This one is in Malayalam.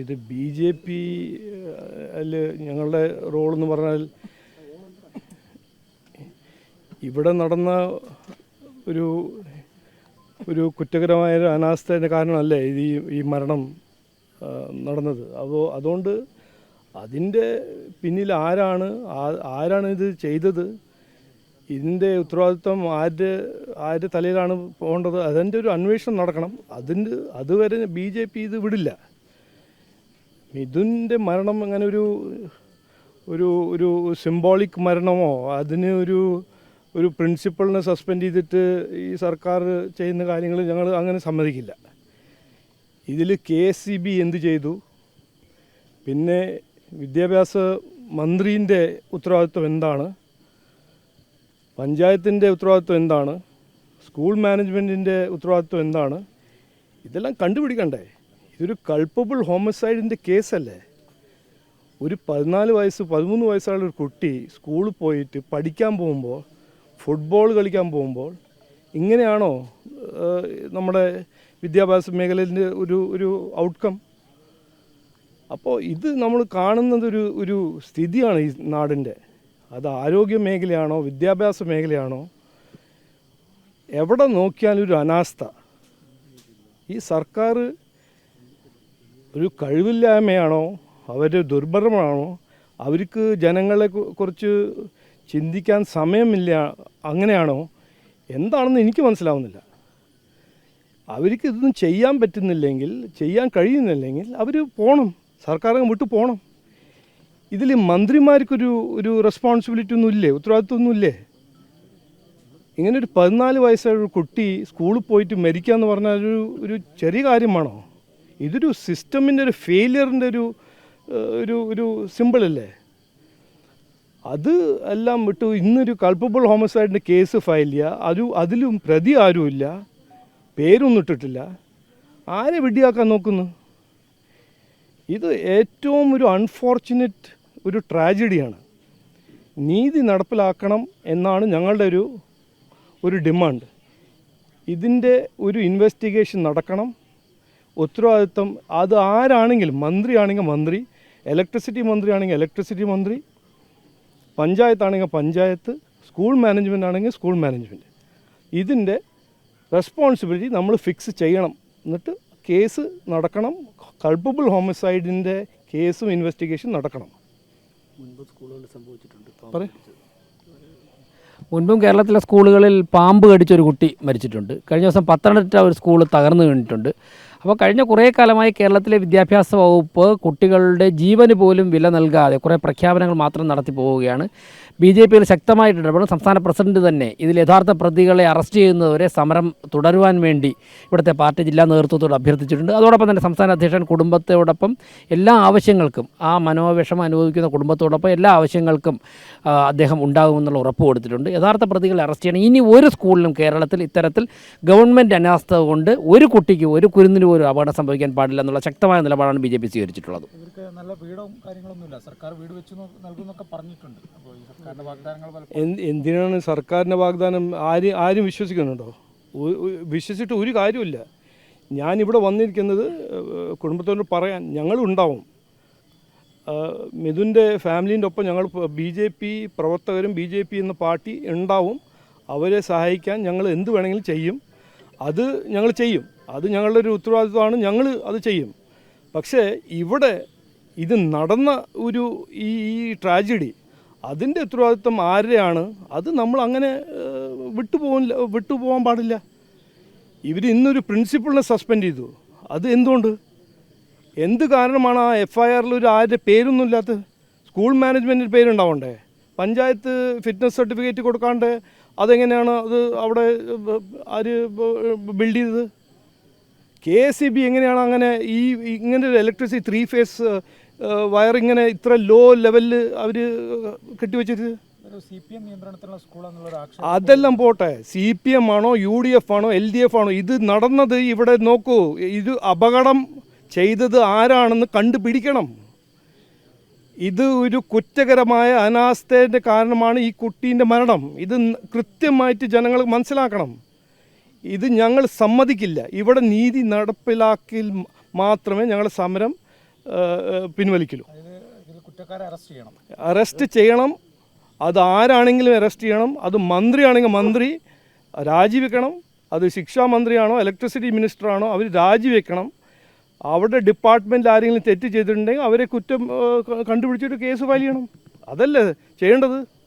ഇത് BJP ഞങ്ങളുടെ റോളെന്ന് പറഞ്ഞാൽ ഇവിടെ നടന്ന ഒരു കുറ്റകരമായ അനാസ്ഥയുടെ കാരണമല്ലേ ഈ മരണം നടന്നത്. അതുകൊണ്ട് അതിൻ്റെ പിന്നിൽ ആരാണ് ഇത് ചെയ്തത്, ഇതിൻ്റെ ഉത്തരവാദിത്വം ആരുടെ തലയിലാണ് പോകേണ്ടത്, അതിൻ്റെ ഒരു അന്വേഷണം നടക്കണം. അതുവരെ BJP ഇത് വിടില്ല. മിഥുൻ്റെ മരണം അങ്ങനെ ഒരു സിംബോളിക് മരണമോ അതിന് ഒരു പ്രിൻസിപ്പളിനെ സസ്പെൻഡ് ചെയ്തിട്ട് ഈ സർക്കാർ ചെയ്യുന്ന കാര്യങ്ങൾ ഞങ്ങൾ അങ്ങനെ സമ്മതിക്കില്ല. ഇതിൽ KSEB എന്ത് ചെയ്തു, പിന്നെ വിദ്യാഭ്യാസ മന്ത്രീൻ്റെ ഉത്തരവാദിത്വം എന്താണ്, പഞ്ചായത്തിൻ്റെ ഉത്തരവാദിത്വം എന്താണ്, സ്കൂൾ മാനേജ്മെൻറ്റിൻ്റെ ഉത്തരവാദിത്വം എന്താണ്, ഇതെല്ലാം കണ്ടുപിടിക്കണ്ടേ. ഇതൊരു കൾപ്പബിൾ ഹോമിസൈഡിൻ്റെ കേസല്ലേ. ഒരു 13 വയസ്സുള്ള ഒരു കുട്ടി സ്കൂളിൽ പോയിട്ട് പഠിക്കാൻ പോകുമ്പോൾ, ഫുട്ബോൾ കളിക്കാൻ പോകുമ്പോൾ ഇങ്ങനെയാണോ നമ്മുടെ വിദ്യാഭ്യാസ മേഖലയിൻ്റെ ഒരു ഔട്ട്കം? അപ്പോൾ ഇത് നമ്മൾ കാണുന്നത് ഒരു സ്ഥിതിയാണ് ഈ നാടിൻ്റെ. അത് ആരോഗ്യ മേഖലയാണോ വിദ്യാഭ്യാസ മേഖലയാണോ, എവിടെ നോക്കിയാലും ഒരു അനാസ്ഥ. ഈ സർക്കാർ ഒരു കഴിവില്ലായ്മയാണോ, അവർ ദുർബലമാണോ, അവർക്ക് ജനങ്ങളെ കുറിച്ച് ചിന്തിക്കാൻ സമയമില്ല, അങ്ങനെയാണോ, എന്താണെന്ന് എനിക്ക് മനസ്സിലാവുന്നില്ല. അവർക്ക് ഇതൊന്നും ചെയ്യാൻ പറ്റുന്നില്ലെങ്കിൽ, ചെയ്യാൻ കഴിയുന്നില്ലെങ്കിൽ അവർ പോകണം, സർക്കാർ വിട്ടു പോകണം. ഇതിൽ മന്ത്രിമാർക്കൊരു റെസ്പോൺസിബിലിറ്റി ഒന്നുമില്ലേ, ഉത്തരവാദിത്വമൊന്നുമില്ലേ? ഇങ്ങനെ ഒരു 14 വയസ്സുള്ള ഒരു കുട്ടി സ്കൂളിൽ പോയിട്ട് മരിക്കുക എന്ന് പറഞ്ഞാൽ ഒരു ചെറിയ കാര്യമാണോ? ഇതൊരു സിസ്റ്റമിൻ്റെ ഒരു ഫെയിലിയറിൻ്റെ ഒരു സിമ്പിളല്ലേ. അത് എല്ലാം വിട്ടു ഇന്നൊരു കൾപ്പബിൾ ഹോമിസൈഡിൻ്റെ കേസ് ഫയൽ ചെയ്യുക, അതിലും പ്രതി ആരുമില്ല, പേരൊന്നും ഇട്ടിട്ടില്ല, ആരെ വിഡ്ഢിയാക്കാൻ നോക്കുന്നു? ഇത് ഏറ്റവും ഒരു അൺഫോർച്ചുനേറ്റ് ഒരു ട്രാജഡിയാണ്. നീതി നടപ്പിലാക്കണം എന്നാണ് ഞങ്ങളുടെ ഒരു ഡിമാൻഡ്. ഇതിൻ്റെ ഒരു ഇൻവെസ്റ്റിഗേഷൻ നടക്കണം. ഉത്തരവാദിത്വം അത് ആരാണെങ്കിലും, മന്ത്രിയാണെങ്കിൽ മന്ത്രി, ഇലക്ട്രിസിറ്റി മന്ത്രി ആണെങ്കിൽ ഇലക്ട്രിസിറ്റി മന്ത്രി, പഞ്ചായത്താണെങ്കിൽ പഞ്ചായത്ത്, സ്കൂൾ മാനേജ്മെൻ്റ് ആണെങ്കിൽ സ്കൂൾ മാനേജ്മെൻറ്റ്, ഇതിൻ്റെ റെസ്പോൺസിബിലിറ്റി നമ്മൾ ഫിക്സ് ചെയ്യണം. എന്നിട്ട് കേസ് നടക്കണം. കൾപ്പബിൾ ഹോമിസൈഡിൻ്റെ കേസും ഇൻവെസ്റ്റിഗേഷൻ നടക്കണം. മുൻപും കേരളത്തിലെ സ്കൂളുകളിൽ പാമ്പ് കടിച്ചൊരു കുട്ടി മരിച്ചിട്ടുണ്ട്. കഴിഞ്ഞ ദിവസം പത്തനംതിട്ട ഒരു സ്കൂൾ തകർന്നു വീണിട്ടുണ്ട്. അപ്പോൾ കഴിഞ്ഞ കുറേ കാലമായി കേരളത്തിലെ വിദ്യാഭ്യാസ വകുപ്പ് കുട്ടികളുടെ ജീവന് പോലും വില നൽകാതെ കുറേ പ്രഖ്യാപനങ്ങൾ മാത്രം നടത്തി പോവുകയാണ്. BJPയിൽ ശക്തമായിട്ട് ഇടപെടും. സംസ്ഥാന പ്രസിഡന്റ് തന്നെ ഇതിൽ യഥാർത്ഥ പ്രതികളെ അറസ്റ്റ് ചെയ്യുന്നവരെ സമരം തുടരുവാൻ വേണ്ടി ഇവിടുത്തെ പാർട്ടി ജില്ലാ നേതൃത്വത്തോട് അഭ്യർത്ഥിച്ചിട്ടുണ്ട്. അതോടൊപ്പം തന്നെ സംസ്ഥാന അധ്യക്ഷൻ കുടുംബത്തോടൊപ്പം എല്ലാ ആവശ്യങ്ങൾക്കും, ആ മനോവിഷമം അനുഭവിക്കുന്ന കുടുംബത്തോടൊപ്പം എല്ലാ ആവശ്യങ്ങൾക്കും അദ്ദേഹം ഉണ്ടാകുമെന്നുള്ള ഉറപ്പ് കൊടുത്തിട്ടുണ്ട്. യഥാർത്ഥ പ്രതികളെ അറസ്റ്റ് ചെയ്യണം. ഇനി ഒരു സ്കൂളിലും കേരളത്തിൽ ഇത്തരത്തിൽ ഗവൺമെൻറ് അനാസ്ഥ കൊണ്ട് ഒരു കുട്ടിക്ക് ഒരു കുരുന്നിന് ഒരു അപകടം സംഭവിക്കാൻ പാടില്ല എന്നുള്ള ശക്തമായ നിലപാടാണ് BJP സ്വീകരിച്ചിട്ടുള്ളത്. ഇവർക്ക് നല്ല വീടും കാര്യങ്ങളൊന്നുമില്ല, സർക്കാർ വീട് വെച്ച് നൽകുന്നൊക്കെ പറഞ്ഞിട്ടുണ്ട്. അപ്പോൾ ഈ സർക്കാരിൻ്റെ വാഗ്ദാനങ്ങൾ എന്തിനാണ് സർക്കാരിൻ്റെ വാഗ്ദാനം? ആരും വിശ്വസിക്കുന്നുണ്ടോ? വിശ്വസിച്ചിട്ട് ഒരു കാര്യമില്ല. ഞാനിവിടെ വന്നിരിക്കുന്നത് കുടുംബത്തോട് പറയാൻ ഞങ്ങളുണ്ടാവും. മിഥുൻ്റെ ഫാമിലീൻ്റെ ഒപ്പം ഞങ്ങൾ BJP പ്രവർത്തകരും BJP എന്ന പാർട്ടി ഉണ്ടാവും. അവരെ സഹായിക്കാൻ ഞങ്ങൾ എന്ത് വേണമെങ്കിലും ചെയ്യും. അത് ഞങ്ങൾ ചെയ്യും. അത് ഞങ്ങളുടെ ഒരു ഉത്തരവാദിത്വമാണ്. ഞങ്ങൾ അത് ചെയ്യും. പക്ഷേ ഇവിടെ ഇത് നടന്ന ഈ ട്രാജഡി, അതിൻ്റെ ഉത്തരവാദിത്വം ആരുടെയാണ്? അത് നമ്മൾ അങ്ങനെ വിട്ടുപോകാൻ പാടില്ല. ഇവർ ഇന്നൊരു പ്രിൻസിപ്പളിനെ സസ്പെൻഡ് ചെയ്തു. അത് എന്തുകൊണ്ട്? എന്ത് കാരണമാണ് ആ FIRൽ ആരുടെ പേരൊന്നും ഇല്ലാത്തത്? സ്കൂൾ മാനേജ്മെൻറ്റിൻ്റെ പേരുണ്ടാവണ്ടേ? പഞ്ചായത്ത് ഫിറ്റ്നസ് സർട്ടിഫിക്കറ്റ് കൊടുക്കാണ്ട് അതെങ്ങനെയാണ് അത് അവിടെ ആര് ബിൽഡ് ചെയ്തത്? KSEB എങ്ങനെയാണ് അങ്ങനെ ഇങ്ങനെ ഒരു ഇലക്ട്രിസിറ്റി 3 ഫേസ് വയർ ഇങ്ങനെ ഇത്ര ലോ ലെവലിൽ അവർ കെട്ടിവെച്ചത്? അതെല്ലാം പോട്ടെ, CPM ആണോ UDF ആണോ LDF ആണോ? ഇത് നടന്നത് ഇവിടെ നോക്കൂ. ഇത് അപകടം ചെയ്തത് ആരാണെന്ന് കണ്ടുപിടിക്കണം. ഇത് ഒരു കുറ്റകരമായ അനാസ്ഥയുടെ കാരണമാണ് ഈ കുട്ടീൻ്റെ മരണം. ഇത് കൃത്യമായിട്ട് ജനങ്ങൾ മനസ്സിലാക്കണം. ഇത് ഞങ്ങൾ സമ്മതിക്കില്ല. ഇവിടെ നീതി നടപ്പിലാക്കിൽ മാത്രമേ ഞങ്ങൾ സമരം പിൻവലിക്കലും. ഇതിൽ കുറ്റക്കാരെ അറസ്റ്റ് ചെയ്യണം. അറസ്റ്റ് ചെയ്യണം. അത് ആരാണെങ്കിലും അറസ്റ്റ് ചെയ്യണം. അത് മന്ത്രിയാണെങ്കിൽ മന്ത്രി രാജിവെക്കണം. അത് ശിക്ഷാ മന്ത്രിയാണോ ഇലക്ട്രിസിറ്റി മിനിസ്റ്ററാണോ അവർ രാജിവെക്കണം. അവരുടെ ഡിപ്പാർട്ട്മെൻറ്റിൽ ആരെങ്കിലും തെറ്റ് ചെയ്തിട്ടുണ്ടെങ്കിൽ അവരെ കുറ്റം കണ്ടുപിടിച്ചിട്ട് കേസ് ഫയൽ ചെയ്യണം. അതല്ലേ ചെയ്യേണ്ടത്.